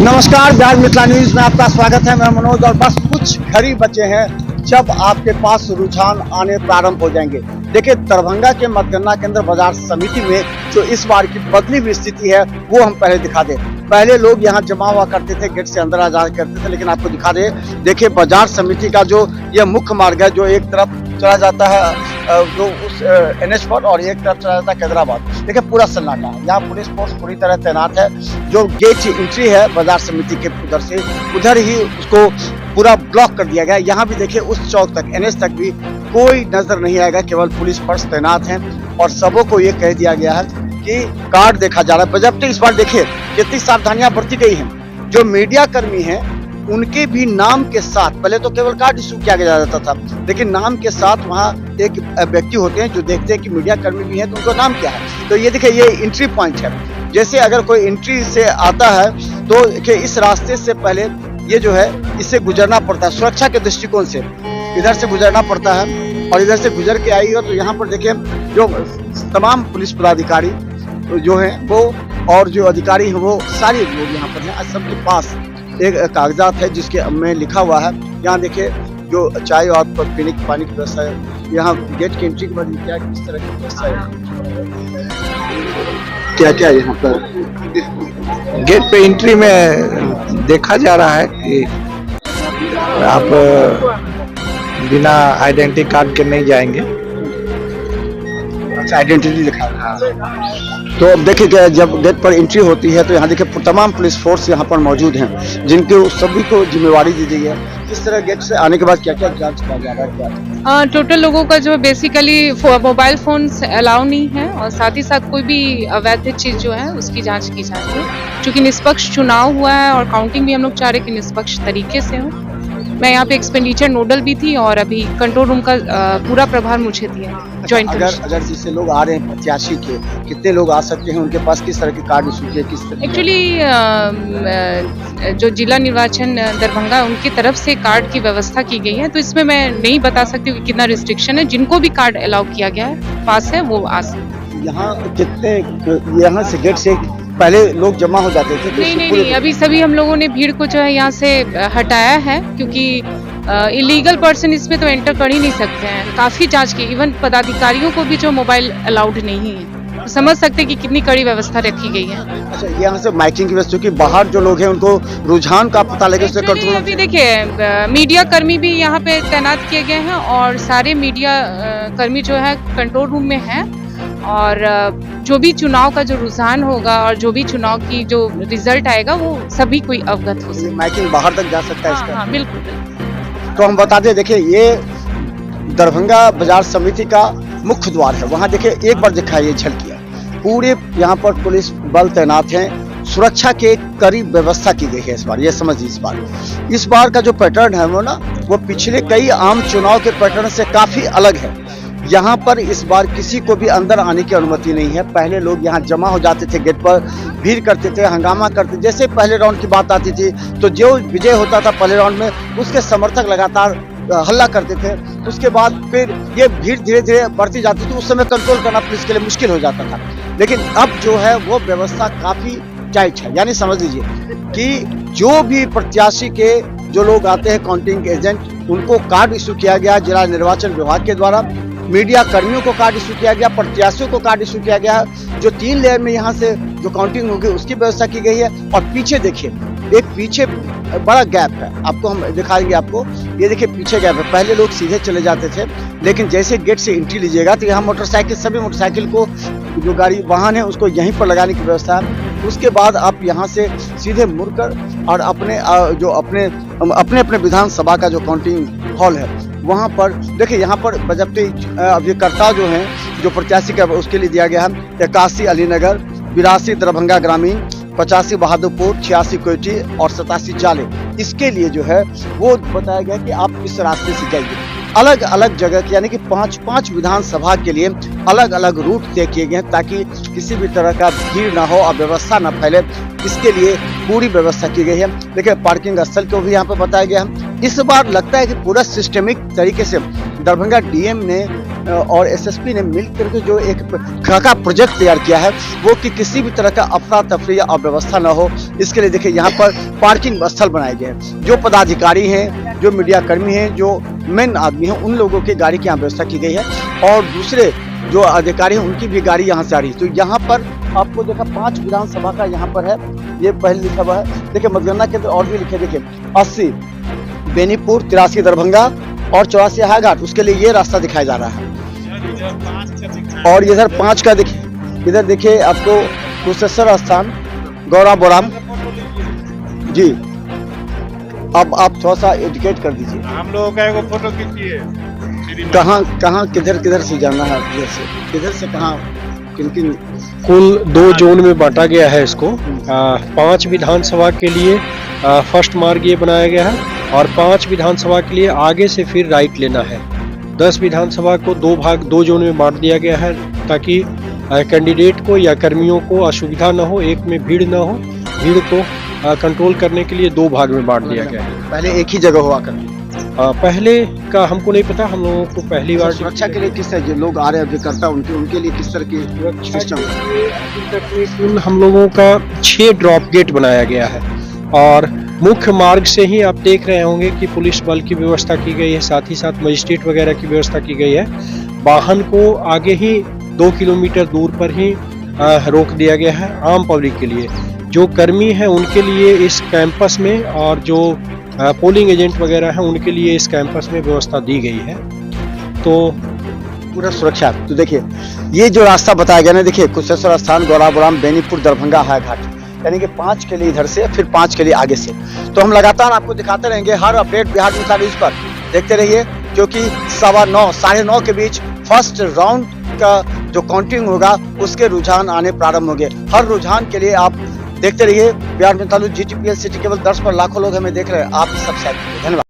नमस्कार, बिहार मिथिला न्यूज में आपका स्वागत है। मैं मनोज और बस कुछ घर ही बचे हैं जब आपके पास रुझान आने प्रारंभ हो जाएंगे। देखिए, दरभंगा के मतगणना केंद्र बाजार समिति में जो इस बार की बदली हुई स्थिति है वो हम पहले दिखा दें। पहले लोग यहाँ जमा हुआ करते थे, गेट से अंदर आ जा करते थे, लेकिन आपको दिखा दे। देखिए, बाजार समिति का जो ये मुख्य मार्ग है जो एक तरफ चला जाता है जो उस NH पर, और एक तरफ चला जाता है कैदराबाद। देखिए, पूरा सन्नाटा है। यहाँ पुलिस फोर्स पूरी तरह तैनात है। जो गेट एंट्री है बाजार समिति के उधर से, उधर ही उसको पूरा ब्लॉक कर दिया गया। यहाँ भी देखिए, उस चौक तक NH तक भी कोई नजर नहीं आएगा, केवल पुलिस फोर्स तैनात हैं। और सबों को ये कह दिया गया है कि कार्ड देखा जा रहा है। बजट इस बार देखिए कितनी सावधानियां बरती गई हैं। जो मीडिया कर्मी हैं उनके भी नाम के साथ, पहले तो केवल कार्ड इशू किया जाता था, लेकिन नाम के साथ वहाँ एक व्यक्ति होते हैं जो देखते हैं कि मीडिया कर्मी भी हैं तो उनका नाम क्या है। तो ये देखिए, ये एंट्री पॉइंट है। जैसे अगर कोई एंट्री से आता है तो देखिए, इस रास्ते से पहले ये जो है इससे गुजरना पड़ता है सुरक्षा के दृष्टिकोण से। इधर से गुजरना पड़ता है और इधर से गुजर के आई हो तो यहाँ पर देखिए जो तमाम पुलिस पदाधिकारी जो है वो और जो अधिकारी है वो सारे लोग यहाँ पर हैं। सबके पास एक कागजात है जिसके में लिखा हुआ है। यहाँ देखिए जो चाय और पीने की पानी की व्यवस्था है। यहाँ गेट की एंट्री के बाद क्या किस तरह की व्यवस्था है, क्या क्या यहाँ पर गेट पे एंट्री में देखा जा रहा है कि आप बिना आइडेंटिटी कार्ड के नहीं जाएंगे। अच्छा, आइडेंटिटी लिखा है। तो अब देखिए कि जब गेट पर एंट्री होती है तो यहाँ देखिए तमाम पुलिस फोर्स यहाँ पर मौजूद हैं जिनके सभी को जिम्मेवारी दी गई है। किस तरह गेट से आने के बाद क्या क्या जांच किया जा रहा है, क्या टोटल लोगों का जो बेसिकली मोबाइल फोन अलाउ नहीं है और साथ ही साथ कोई भी अवैध चीज जो है उसकी जांच की जा रही है। चूंकि निष्पक्ष चुनाव हुआ है और काउंटिंग भी हम लोग चाह रहे कि निष्पक्ष तरीके से हो। मैं यहाँ पे एक्सपेंडिचर नोडल भी थी और अभी कंट्रोल रूम का पूरा प्रभार मुझे दिया ज्वाइंट। अगर जिससे लोग आ रहे हैं प्रत्याशी के, कितने लोग आ सकते हैं, उनके पास किस तरह के कार्ड इशू किए, किस तरह? एक्चुअली जो जिला निर्वाचन दरभंगा उनकी तरफ से कार्ड की व्यवस्था की गई है, तो इसमें मैं नहीं बता सकती हूँ कि कितना रिस्ट्रिक्शन है। जिनको भी कार्ड अलाउ किया गया है पास है वो आ सकते हैं। यहाँ कितने, यहाँ से गेट से पहले लोग जमा हो जाते थे? नहीं, अभी सभी हम लोगों ने भीड़ को जो है यहाँ से हटाया है, क्योंकि इलीगल पर्सन इसमें तो एंटर कर ही नहीं सकते हैं। काफी जांच की, इवन पदाधिकारियों को भी जो मोबाइल अलाउड नहीं है, तो समझ सकते हैं कि कितनी कड़ी व्यवस्था रखी गई है। अच्छा, यहाँ से माइकिंग की व्यवस्था, क्योंकि बाहर जो लोग हैं उनको रुझान का पता लगे उससे कंट्रोल। अभी देखिए, मीडिया कर्मी भी यहाँ पे तैनात किए गए हैं और सारे मीडिया कर्मी जो है कंट्रोल रूम में है। और जो भी चुनाव का जो रुझान होगा और जो भी चुनाव की जो रिजल्ट आएगा वो सभी कोई अवगत हो सके। माइकिंग बाहर तक जा सकता है इसका? हाँ, बिल्कुल। तो हम बता दें, देखिए ये दरभंगा बाजार समिति का मुख्य द्वार है। वहाँ देखिए एक बार दिखाई झलकिया, पूरे यहाँ पर पुलिस बल तैनात हैं। सुरक्षा के करीब व्यवस्था की गई है इस बार। ये समझिए, इस बार का जो पैटर्न है वो ना, वो पिछले कई आम चुनाव के पैटर्न से काफी अलग है। यहाँ पर इस बार किसी को भी अंदर आने की अनुमति नहीं है। पहले लोग यहाँ जमा हो जाते थे, गेट पर भीड़ करते थे, हंगामा करते। जैसे पहले राउंड की बात आती थी तो जो विजय होता था पहले राउंड में, उसके समर्थक लगातार हल्ला करते थे। उसके बाद फिर ये भीड़ धीरे धीरे बढ़ती जाती थी। उस समय कंट्रोल करना पुलिस के लिए मुश्किल हो जाता था। लेकिन अब जो है वो व्यवस्था काफी टाइट है। यानी समझ लीजिए कि जो भी प्रत्याशी के जो लोग आते हैं काउंटिंग एजेंट, उनको कार्ड इशू किया गया जिला निर्वाचन विभाग के द्वारा। मीडिया कर्मियों को कार्ड इशू किया गया, प्रत्याशियों को कार्ड इशू किया गया। जो 3 लेयर में यहाँ से जो काउंटिंग होगी उसकी व्यवस्था की गई है। और पीछे देखिए, एक पीछे बड़ा गैप है, आपको हम दिखाएंगे आपको। ये देखिए पीछे गैप है। पहले लोग सीधे चले जाते थे, लेकिन जैसे गेट से एंट्री लीजिएगा तो यहाँ मोटरसाइकिल, सभी मोटरसाइकिल को जो गाड़ी वाहन है उसको यहीं पर लगाने की व्यवस्था है। उसके बाद आप यहाँ से सीधे मुड़कर और अपने जो अपने विधानसभा का जो काउंटिंग हॉल है वहाँ पर देखिए, यहाँ पर बजप्ती अभिकर्ता जो हैं, जो प्रत्याशी का उसके लिए दिया गया है 81 अलीनगर, 82 दरभंगा ग्रामीण, 85 बहादुरपुर, 86 कोयटी और 87 जाले। इसके लिए जो है वो बताया गया कि आप इस रास्ते से जाइए। अलग अलग जगह की, यानी कि 5 विधानसभा के लिए अलग अलग रूट तय किए गए हैं ताकि किसी भी तरह का भीड़ ना हो, अव्यवस्था ना फैले। इसके लिए पूरी व्यवस्था की गई है। देखिए, पार्किंग स्थल को भी यहाँ पर बताया गया है। इस बार लगता है कि पूरा सिस्टमिक तरीके से दरभंगा डीएम ने और एसएसपी ने मिलकर के जो एक खाका प्रोजेक्ट तैयार किया है वो कि किसी भी तरह का अफरा तफरी या अव्यवस्था न हो, इसके लिए देखिए यहाँ पर पार्किंग स्थल बनाए गए हैं। जो पदाधिकारी हैं, जो मीडिया कर्मी हैं, जो मेन आदमी हैं, उन लोगों की गाड़ी की यहाँ व्यवस्था की गई है और दूसरे जो अधिकारी हैं उनकी भी गाड़ी यहाँ से आ रही है। तो यहाँ पर आपको देखा 5 विधानसभा का यहाँ पर है, ये पहले लिखा हुआ है। देखिए मतगणना केंद्र और भी लिखे, देखिए 80 बेनीपुर, 83 दरभंगा और 84 हायाघाट, उसके लिए ये रास्ता दिखाया जा रहा है। और इधर 5 का देखिए, इधर देखिए आपको कुशेश्वर स्थान, गौरा बोराम जी। अब आप थोड़ा सा इंडिकेट कर दीजिए, हम लोगों का एगो फोटो खींचिए। कहाँ किधर से जाना है, किधर से कहाँ, किन किन। कुल 2 जोन में बांटा गया है इसको। 5 विधानसभा के लिए फर्स्ट मार्ग ये बनाया गया है और 5 विधानसभा के लिए आगे से फिर राइट लेना है। 10 विधानसभा को 2 जोन में बांट दिया गया है ताकि कैंडिडेट को या कर्मियों को असुविधा न हो, एक में भीड़ न हो। भीड़ को कंट्रोल करने के लिए 2 भाग में बांट दिया गया है। पहले एक ही जगह हुआ करती, पहले का हमको नहीं पता, हम लोगों को पहली बार। सुरक्षा के लिए किस तरह जो लोग आ रहे हैं अभिकर्ता, उनके लिए किस तरह की सिस्टम? कुल हम लोगों का 6 ड्रॉप गेट बनाया गया है और मुख्य मार्ग से ही आप देख रहे होंगे कि पुलिस बल की व्यवस्था की गई है, साथ ही साथ मजिस्ट्रेट वगैरह की व्यवस्था की गई है। वाहन को आगे ही 2 किलोमीटर दूर पर ही रोक दिया गया है आम पब्लिक के लिए। जो कर्मी हैं उनके लिए इस कैंपस में और जो पोलिंग एजेंट वगैरह हैं उनके लिए इस कैंपस में व्यवस्था दी गई है। तो पूरा सुरक्षा। तो देखिए ये जो रास्ता बताया गया ना, देखिए कुशेश्वर स्थान, गौराबोराम, बेनीपुर, दरभंगा, हायाघाट, यानी कि 5 के लिए इधर से, फिर 5 के लिए आगे से। तो हम लगातार आपको दिखाते रहेंगे हर अपडेट बिहार मिसाल न्यूज पर, देखते रहिए, क्योंकि 9:15 साढ़े 9 के बीच फर्स्ट राउंड का जो काउंटिंग होगा उसके रुझान आने प्रारंभ होंगे। हर रुझान के लिए आप देखते रहिए बिहार मिसाल न्यूज GTPL सिटी केबल 10 पर लाखों लोग हमें देख रहे हैं। आप सब्सक्राइब करिए। धन्यवाद।